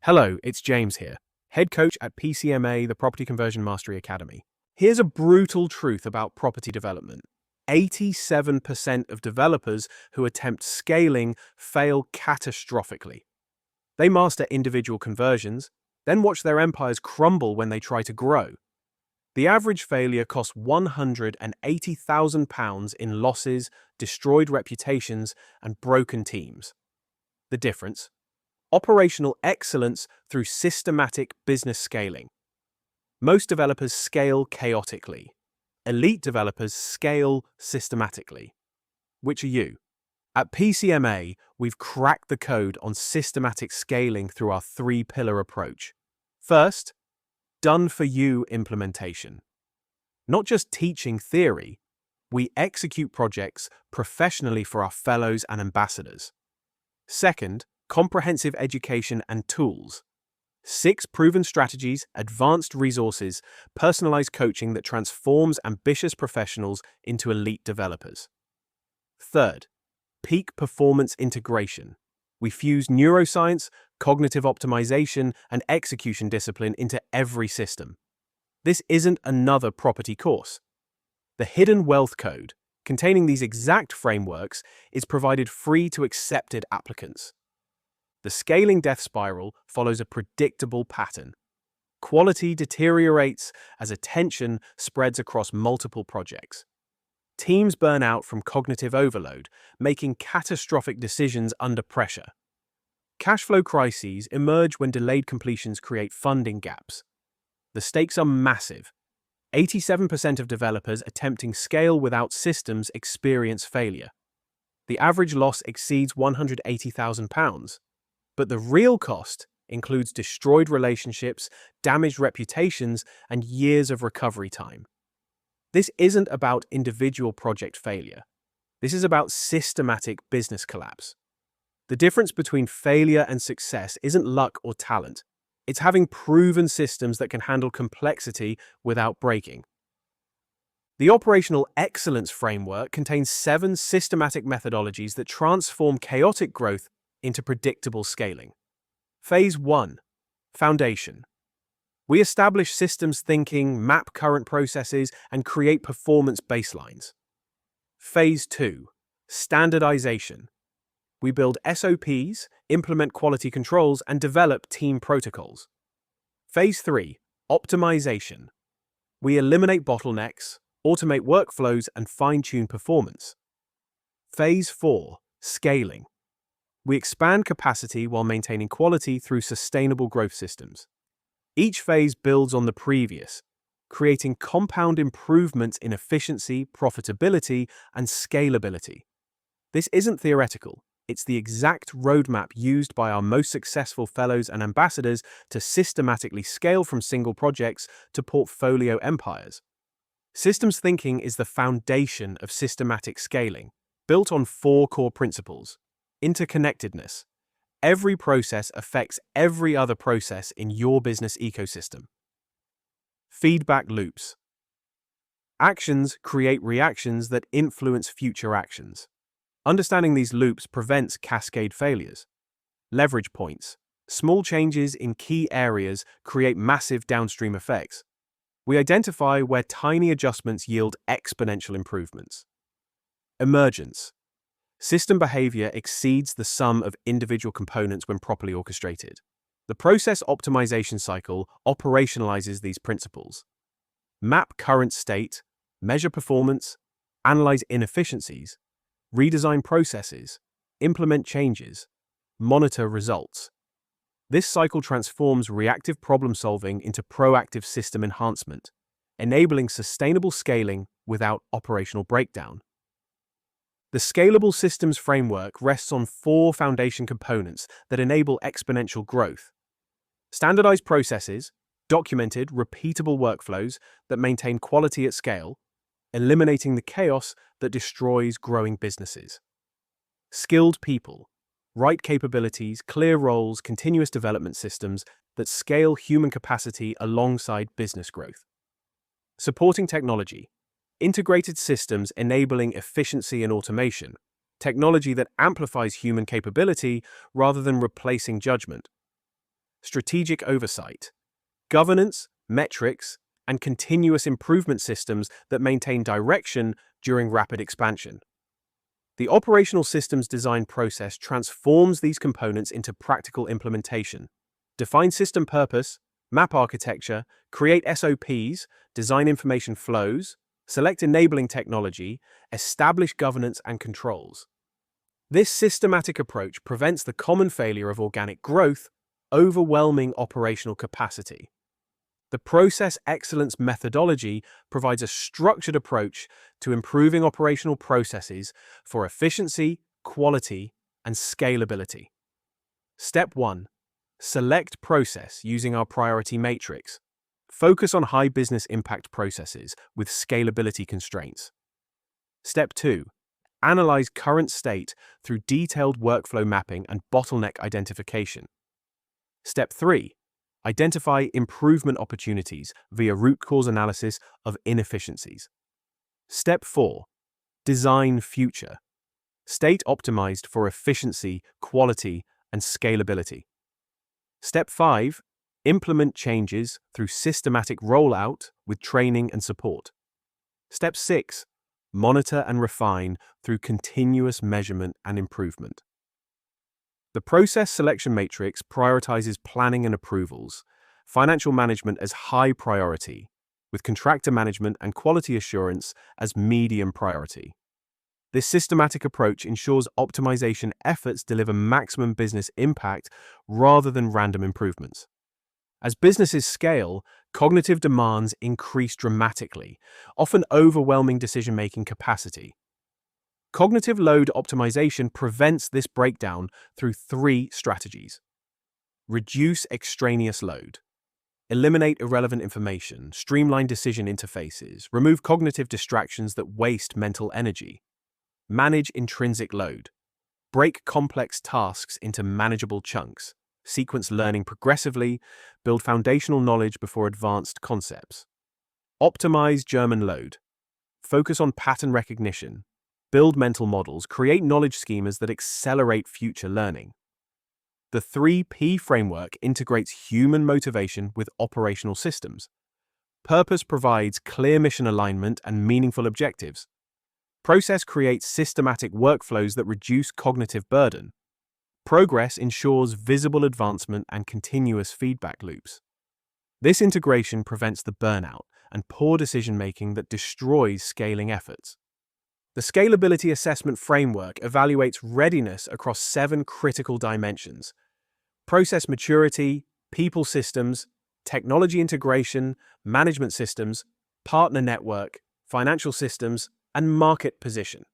Hello, it's James here, head coach at PCMA, the Property Conversion Mastery Academy. Here's a brutal truth about property development. 87% of developers who attempt scaling fail catastrophically. They master individual conversions, then watch their empires crumble when they try to grow. The average failure costs £180,000 in losses, destroyed reputations, and broken teams. The difference? Operational excellence through systematic business scaling. Most developers scale chaotically. Elite developers scale systematically. Which are you? At PCMA, we've cracked the code on systematic scaling through our three-pillar approach. First, done-for-you implementation. Not just teaching theory, we execute projects professionally for our fellows and ambassadors. Second, comprehensive education and tools. 6 proven strategies, advanced resources, personalized coaching that transforms ambitious professionals into elite developers. Third, peak performance integration. We fuse neuroscience, cognitive optimization, and execution discipline into every system. This isn't another property course. The Hidden Wealth Code, containing these exact frameworks, is provided free to accepted applicants. The scaling death spiral follows a predictable pattern. Quality deteriorates as attention spreads across multiple projects. Teams burn out from cognitive overload, making catastrophic decisions under pressure. Cash flow crises emerge when delayed completions create funding gaps. The stakes are massive. 87% of developers attempting scale without systems experience failure. The average loss exceeds £180,000. But the real cost includes destroyed relationships, damaged reputations, and years of recovery time. This isn't about individual project failure. This is about systematic business collapse. The difference between failure and success isn't luck or talent. It's having proven systems that can handle complexity without breaking. The Operational Excellence Framework contains 7 systematic methodologies that transform chaotic growth into predictable scaling. Phase 1. Foundation. We establish systems thinking, map current processes, and create performance baselines. Phase 2. Standardization. We build SOPs, implement quality controls, and develop team protocols. Phase 3. Optimization. We eliminate bottlenecks, automate workflows, and fine-tune performance. Phase 4. Scaling. We expand capacity while maintaining quality through sustainable growth systems. Each phase builds on the previous, creating compound improvements in efficiency, profitability, and scalability. This isn't theoretical. It's the exact roadmap used by our most successful fellows and ambassadors to systematically scale from single projects to portfolio empires. Systems thinking is the foundation of systematic scaling, built on 4 core principles. Interconnectedness. Every process affects every other process in your business ecosystem. Feedback loops. Actions create reactions that influence future actions. Understanding these loops prevents cascade failures. Leverage points. Small changes in key areas create massive downstream effects. We identify where tiny adjustments yield exponential improvements. Emergence. System behavior exceeds the sum of individual components when properly orchestrated. The process optimization cycle operationalizes these principles. Map current state, measure performance, analyze inefficiencies, redesign processes, implement changes, monitor results. This cycle transforms reactive problem-solving into proactive system enhancement, enabling sustainable scaling without operational breakdown. The Scalable Systems Framework rests on 4 foundation components that enable exponential growth. Standardized processes, documented, repeatable workflows that maintain quality at scale, eliminating the chaos that destroys growing businesses. Skilled people, right capabilities, clear roles, continuous development systems that scale human capacity alongside business growth. Supporting technology, integrated systems enabling efficiency and automation, technology that amplifies human capability rather than replacing judgment. strategic oversight, governance, metrics, and continuous improvement systems that maintain direction during rapid expansion. The operational systems design process transforms these components into practical implementation. Define system purpose, map architecture, create SOPs, design information flows, select enabling technology, establish governance and controls. This systematic approach prevents the common failure of organic growth, overwhelming operational capacity. The process excellence methodology provides a structured approach to improving operational processes for efficiency, quality, and scalability. Step 1. Select process using our priority matrix. Focus on high business impact processes with scalability constraints. Step 2. Analyze current state through detailed workflow mapping and bottleneck identification. Step 3. Identify improvement opportunities via root cause analysis of inefficiencies. Step 4. Design future. State optimized for efficiency, quality, and scalability. Step 5. Implement changes through systematic rollout with training and support. Step 6. Monitor and refine through continuous measurement and improvement. The process selection matrix prioritizes planning and approvals, financial management as high priority, with contractor management and quality assurance as medium priority. This systematic approach ensures optimization efforts deliver maximum business impact rather than random improvements. As businesses scale, cognitive demands increase dramatically, often overwhelming decision-making capacity. Cognitive load optimization prevents this breakdown through 3 strategies. Reduce extraneous load. Eliminate irrelevant information, streamline decision interfaces, remove cognitive distractions that waste mental energy. Manage intrinsic load. Break complex tasks into manageable chunks. Sequence learning progressively. Build foundational knowledge before advanced concepts. Optimize German load. Focus on pattern recognition. Build mental models. Create knowledge schemas that accelerate future learning. The 3P framework integrates human motivation with operational systems. Purpose provides clear mission alignment and meaningful objectives. Process creates systematic workflows that reduce cognitive burden. Progress ensures visible advancement and continuous feedback loops. This integration prevents the burnout and poor decision-making that destroys scaling efforts. The Scalability Assessment Framework evaluates readiness across 7 critical dimensions: process maturity, people systems, technology integration, management systems, partner network, financial systems, and market position.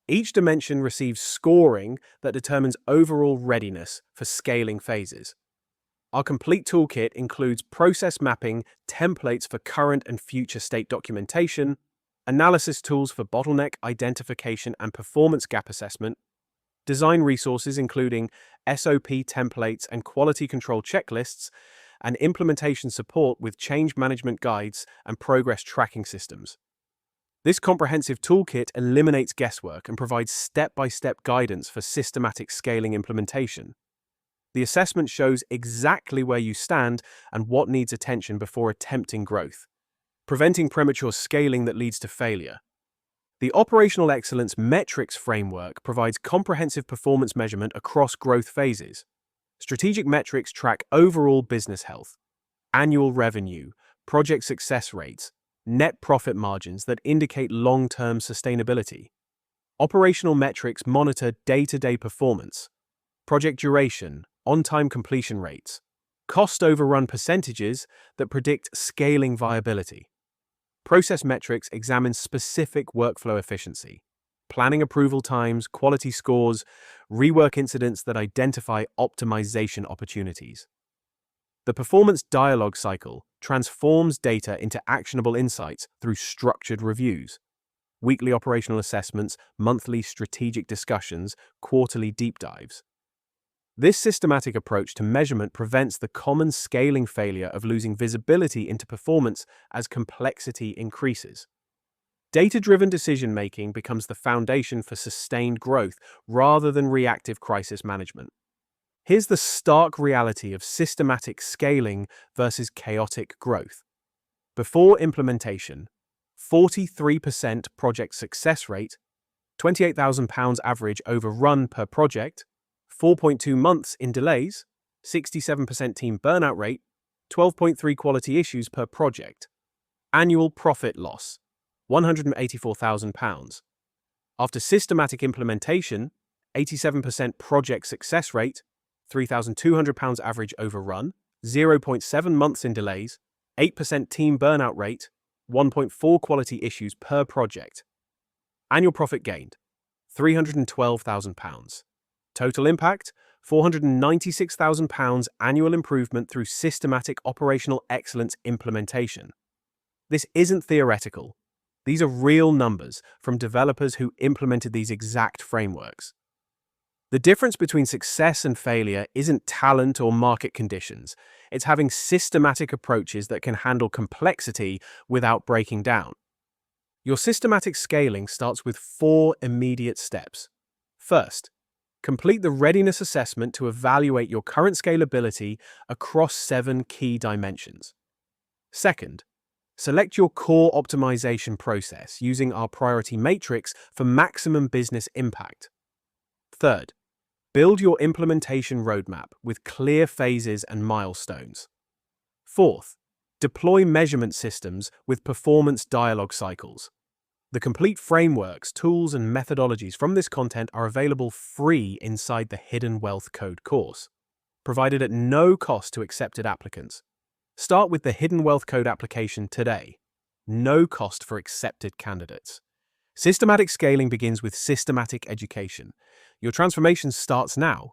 Each dimension receives scoring that determines overall readiness for scaling phases. Our complete toolkit includes process mapping, templates for current and future state documentation, analysis tools for bottleneck identification and performance gap assessment, design resources including SOP templates and quality control checklists, and implementation support with change management guides and progress tracking systems. This comprehensive toolkit eliminates guesswork and provides step-by-step guidance for systematic scaling implementation. The assessment shows exactly where you stand and what needs attention before attempting growth, preventing premature scaling that leads to failure. The Operational Excellence Metrics Framework provides comprehensive performance measurement across growth phases. Strategic metrics track overall business health, annual revenue, project success rates, net profit margins that indicate long-term sustainability. Operational metrics monitor day-to-day performance, project duration, on-time completion rates, cost overrun percentages that predict scaling viability. Process metrics examine specific workflow efficiency, planning approval times, quality scores, rework incidents that identify optimization opportunities. The performance dialogue cycle transforms data into actionable insights through structured reviews, weekly operational assessments, monthly strategic discussions, quarterly deep dives. This systematic approach to measurement prevents the common scaling failure of losing visibility into performance as complexity increases. Data-driven decision-making becomes the foundation for sustained growth rather than reactive crisis management. Here's the stark reality of systematic scaling versus chaotic growth. Before implementation, 43% project success rate, £28,000 average over run per project, 4.2 months in delays, 67% team burnout rate, 12.3 quality issues per project. Annual profit loss, £184,000. After systematic implementation, 87% project success rate, £3,200 average over run, 0.7 months in delays, 8% team burnout rate, 1.4 quality issues per project. Annual profit gained, £312,000. Total impact, £496,000 annual improvement through systematic operational excellence implementation. This isn't theoretical. These are real numbers from developers who implemented these exact frameworks. The difference between success and failure isn't talent or market conditions. It's having systematic approaches that can handle complexity without breaking down. Your systematic scaling starts with 4 immediate steps. First, complete the readiness assessment to evaluate your current scalability across 7 key dimensions. Second, select your core optimization process using our priority matrix for maximum business impact. Third, build your implementation roadmap with clear phases and milestones. Fourth, deploy measurement systems with performance dialogue cycles. The complete frameworks, tools, and methodologies from this content are available free inside the Hidden Wealth Code course, provided at no cost to accepted applicants. Start with the Hidden Wealth Code application today. No cost for accepted candidates. Systematic scaling begins with systematic education. Your transformation starts now.